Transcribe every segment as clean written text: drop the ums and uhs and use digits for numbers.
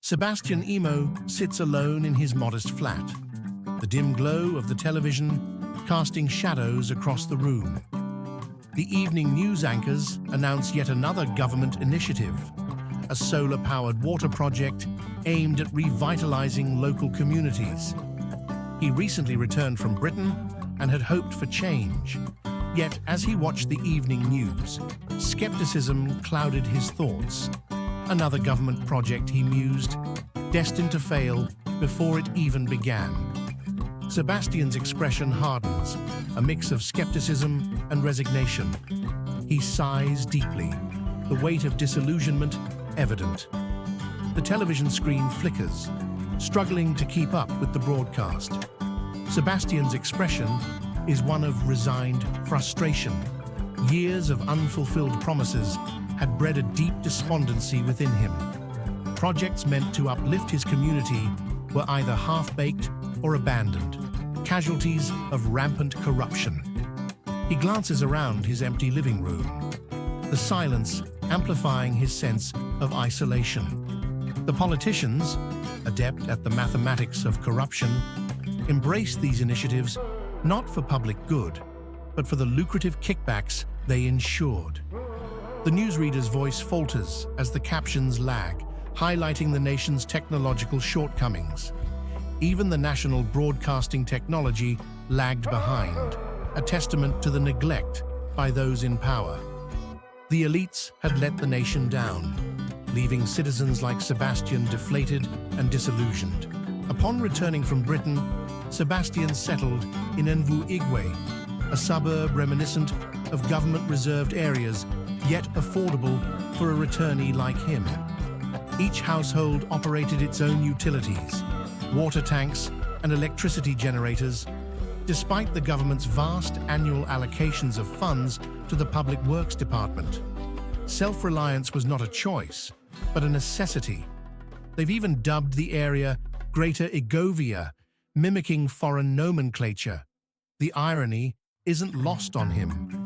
Sebastian Imo sits alone in his modest flat, the dim glow of the television casting shadows across the room. The evening news anchors announce yet another government initiative, a solar-powered water project aimed at revitalizing local communities. He recently returned from Britain and had hoped for change. Yet, as he watched the evening news, skepticism clouded his thoughts. Another government project, he mused, destined to fail before it even began. Sebastian's expression hardens, a mix of skepticism and resignation. He sighs deeply, the weight of disillusionment evident. The television screen flickers, struggling to keep up with the broadcast. Sebastian's expression is one of resigned frustration. Years of unfulfilled promises had bred a deep despondency within him. Projects meant to uplift his community were either half-baked or abandoned, casualties of rampant corruption. He glances around his empty living room, the silence amplifying his sense of isolation. The politicians, adept at the mathematics of corruption, embraced these initiatives not for public good, but for the lucrative kickbacks they ensured. The newsreader's voice falters as the captions lag, highlighting the nation's technological shortcomings. Even the national broadcasting technology lagged behind, a testament to the neglect by those in power. The elites had let the nation down, leaving citizens like Sebastian deflated and disillusioned. Upon returning from Britain, Sebastian settled in Ndu-Aye, a suburb reminiscent of government-reserved areas, yet affordable for a returnee like him. Each household operated its own utilities, water tanks and electricity generators, despite the government's vast annual allocations of funds to the Public Works Department. Self-reliance was not a choice, but a necessity. They've even dubbed the area Greater Egovia, mimicking foreign nomenclature. The irony isn't lost on him.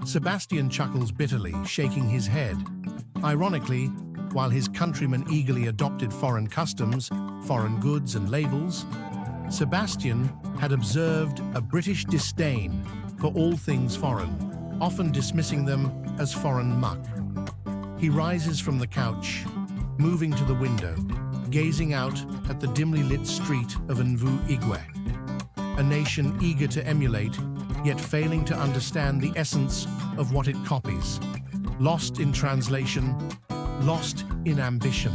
Sebastian chuckles bitterly, shaking his head. Ironically, while his countrymen eagerly adopted foreign customs, foreign goods and labels, Sebastian had observed a British disdain for all things foreign, often dismissing them as foreign muck. He rises from the couch, moving to the window, gazing out at the dimly lit street of Ndu-Aye, a nation eager to emulate, yet failing to understand the essence of what it copies. Lost in translation, lost in ambition.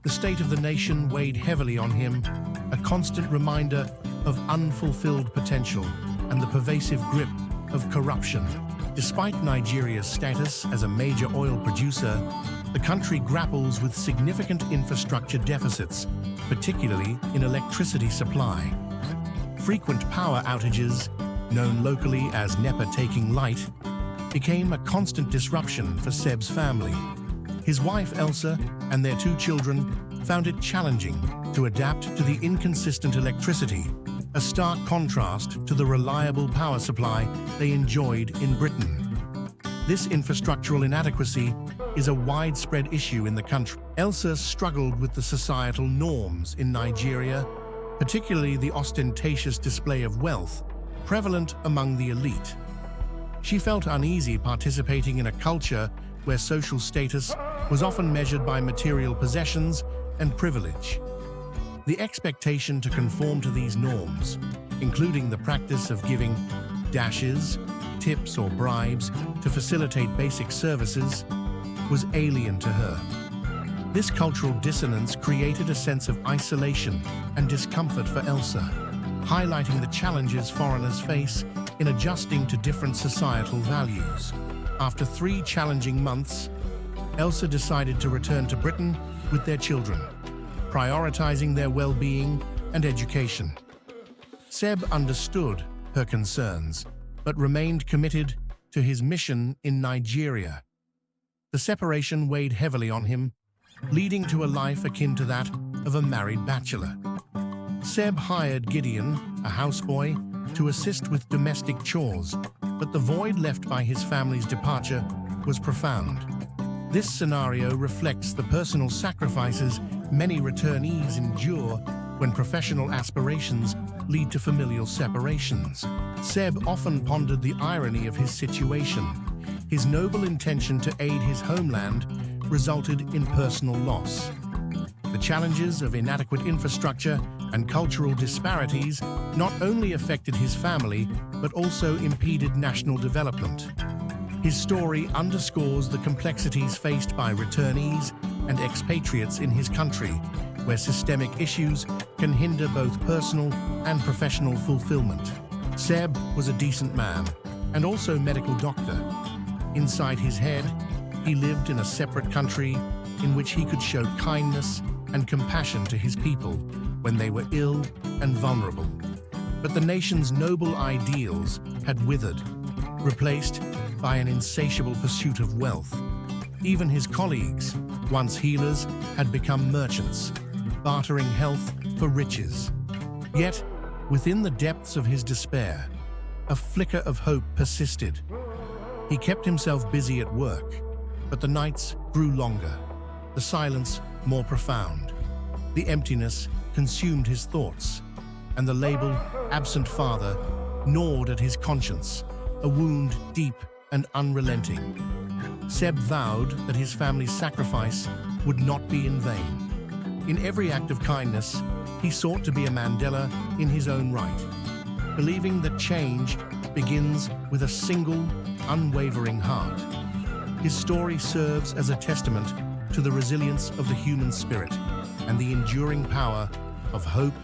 The state of the nation weighed heavily on him, a constant reminder of unfulfilled potential and the pervasive grip of corruption. Despite Nigeria's status as a major oil producer, the country grapples with significant infrastructure deficits, particularly in electricity supply. Frequent power outages, known locally as NEPA taking light, became a constant disruption for Seb's family. His wife Elsa and their 2 children found it challenging to adapt to the inconsistent electricity, a stark contrast to the reliable power supply they enjoyed in Britain. This infrastructural inadequacy is a widespread issue in the country. Elsa struggled with the societal norms in Nigeria, particularly the ostentatious display of wealth prevalent among the elite. She felt uneasy participating in a culture where social status was often measured by material possessions and privilege. The expectation to conform to these norms, including the practice of giving dashes, tips or bribes to facilitate basic services, was alien to her. This cultural dissonance created a sense of isolation and discomfort for Elsa, highlighting the challenges foreigners face in adjusting to different societal values. After 3 challenging months, Elsa decided to return to Britain with their children, prioritizing their well-being and education. Seb understood her concerns, but remained committed to his mission in Nigeria. The separation weighed heavily on him, leading to a life akin to that of a married bachelor. Seb hired Gideon, a houseboy, to assist with domestic chores, but the void left by his family's departure was profound. This scenario reflects the personal sacrifices many returnees endure when professional aspirations lead to familial separations. Seb often pondered the irony of his situation. His noble intention to aid his homeland resulted in personal loss. The challenges of inadequate infrastructure and cultural disparities not only affected his family, but also impeded national development. His story underscores the complexities faced by returnees and expatriates in his country, where systemic issues can hinder both personal and professional fulfillment. Seb was a decent man, and also medical doctor. Inside his head, he lived in a separate country in which he could show kindness and compassion to his people when they were ill and vulnerable. But the nation's noble ideals had withered, replaced by an insatiable pursuit of wealth. Even his colleagues, once healers, had become merchants, bartering health for riches. Yet, within the depths of his despair, a flicker of hope persisted. He kept himself busy at work, but the nights grew longer, the silence more profound. The emptiness consumed his thoughts, and the label "absent father" gnawed at his conscience, a wound deep and unrelenting. Seb vowed that his family's sacrifice would not be in vain. In every act of kindness, he sought to be a Mandela in his own right, believing that change begins with a single, unwavering heart. His story serves as a testament to the resilience of the human spirit and the enduring power of hope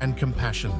and compassion.